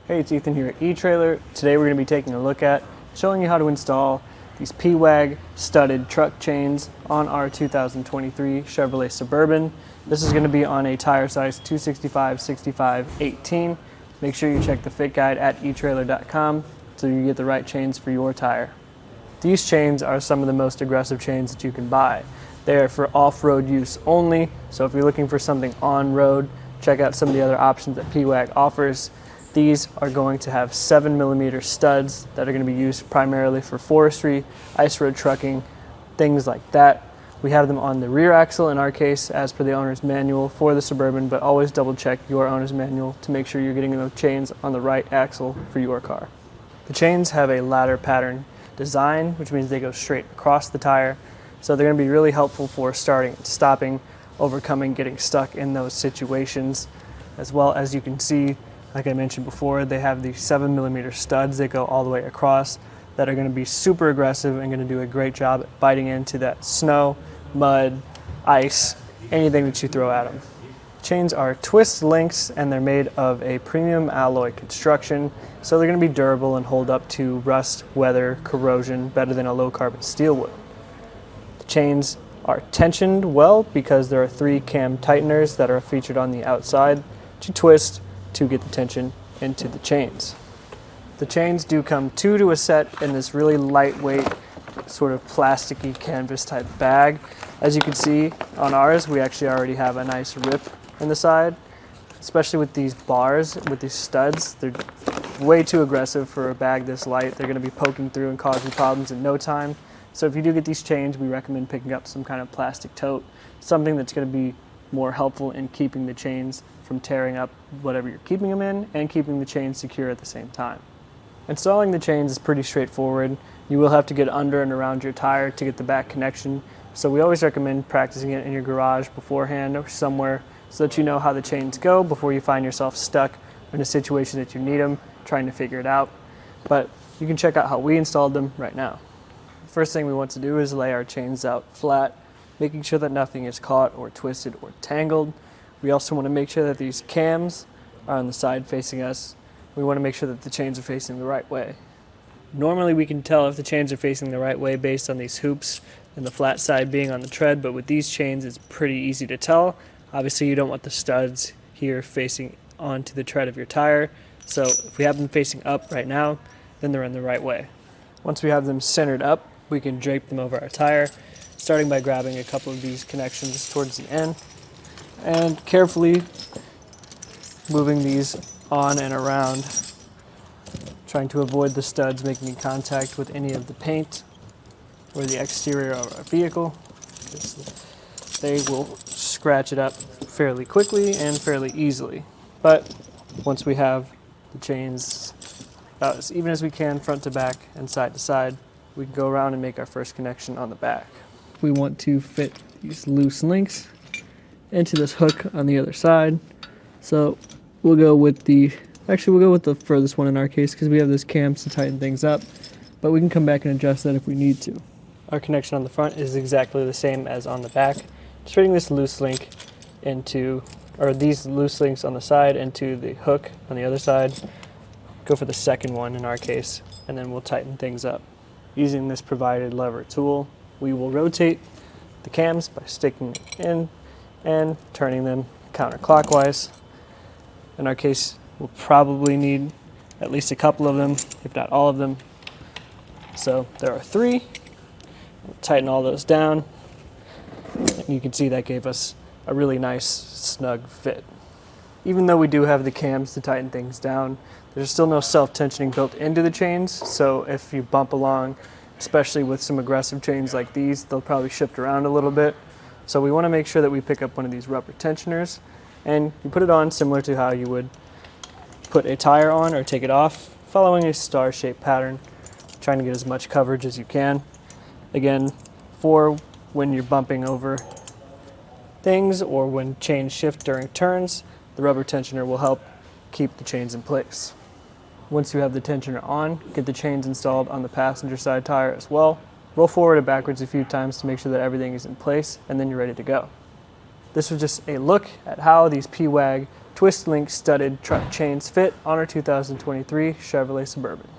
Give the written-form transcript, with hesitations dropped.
Hey, it's Ethan here at eTrailer. Today we're going to be taking a look at showing you how to install these Pewag studded truck chains on our 2023 Chevrolet Suburban. This is going to be on a tire size 265, 65, 18. Make sure you check the fit guide at etrailer.com so you get the right chains for your tire. These chains are some of the most aggressive chains that you can buy. They are for off-road use only, so if you're looking for something on-road, check out some of the other options that Pewag offers. These are going to have 7mm studs that are going to be used primarily for forestry, ice road trucking, things like that. We have them on the rear axle in our case as per the owner's manual for the Suburban, but always double check your owner's manual to make sure you're getting the chains on the right axle for your car. The chains have a ladder pattern design, which means they go straight across the tire. So they're going to be really helpful for starting and stopping, overcoming, getting stuck in those situations. As well as you can see, like I mentioned before, they have these 7mm studs that go all the way across that are going to be super aggressive and going to do a great job at biting into that snow, mud, ice, anything that you throw at them. Chains are twist links and they're made of a premium alloy construction, so they're going to be durable and hold up to rust, weather, corrosion better than a low carbon steel would. The chains are tensioned well because there are 3 cam tighteners that are featured on the outside to twist to get the tension into the chains. The chains do come 2 to a set in this really lightweight sort of plasticky canvas type bag. As you can see on ours, we actually already have a nice rip in the side, especially with these bars, with these studs. They're way too aggressive for a bag this light. They're going to be poking through and causing problems in no time. So if you do get these chains, we recommend picking up some kind of plastic tote, something that's going to be more helpful in keeping the chains from tearing up whatever you're keeping them in and keeping the chains secure at the same time. Installing the chains is pretty straightforward. You will have to get under and around your tire to get the back connection, so we always recommend practicing it in your garage beforehand or somewhere so that you know how the chains go before you find yourself stuck in a situation that you need them, trying to figure it out. But you can check out how we installed them right now. The first thing we want to do is lay our chains out flat, making sure that nothing is caught or twisted or tangled. We also want to make sure that these cams are on the side facing us. We want to make sure that the chains are facing the right way. Normally we can tell if the chains are facing the right way based on these hoops and the flat side being on the tread, but with these chains it's pretty easy to tell. Obviously you don't want the studs here facing onto the tread of your tire, so if we have them facing up right now, then they're in the right way. Once we have them centered up, we can drape them over our tire, starting by grabbing a couple of these connections towards the end and carefully moving these on and around, trying to avoid the studs making contact with any of the paint or the exterior of our vehicle, because they will scratch it up fairly quickly and fairly easily. But once we have the chains about as even as we can front to back and side to side, we can go around and make our first connection on the back. We want to fit these loose links into this hook on the other side. So we'll go with the furthest one in our case because we have those cams to tighten things up, but we can come back and adjust that if we need to. Our connection on the front is exactly the same as on the back. Just fitting this loose link into, or these loose links on the side into the hook on the other side. Go for the second one in our case, and then we'll tighten things up. Using this provided lever tool, we will rotate the cams by sticking it in and turning them counterclockwise. In our case, we'll probably need at least a couple of them, if not all of them. So there are 3. We'll tighten all those down. And you can see that gave us a really nice snug fit. Even though we do have the cams to tighten things down, there's still no self-tensioning built into the chains. So if you bump along, especially with some aggressive chains like these, they'll probably shift around a little bit. So we want to make sure that we pick up one of these rubber tensioners and you put it on similar to how you would put a tire on or take it off, following a star-shaped pattern, trying to get as much coverage as you can. Again, for when you're bumping over things or when chains shift during turns, the rubber tensioner will help keep the chains in place. Once you have the tensioner on, get the chains installed on the passenger side tire as well. Roll forward and backwards a few times to make sure that everything is in place, and then you're ready to go. This was just a look at how these Pewag twist link studded truck chains fit on our 2023 Chevrolet Suburban.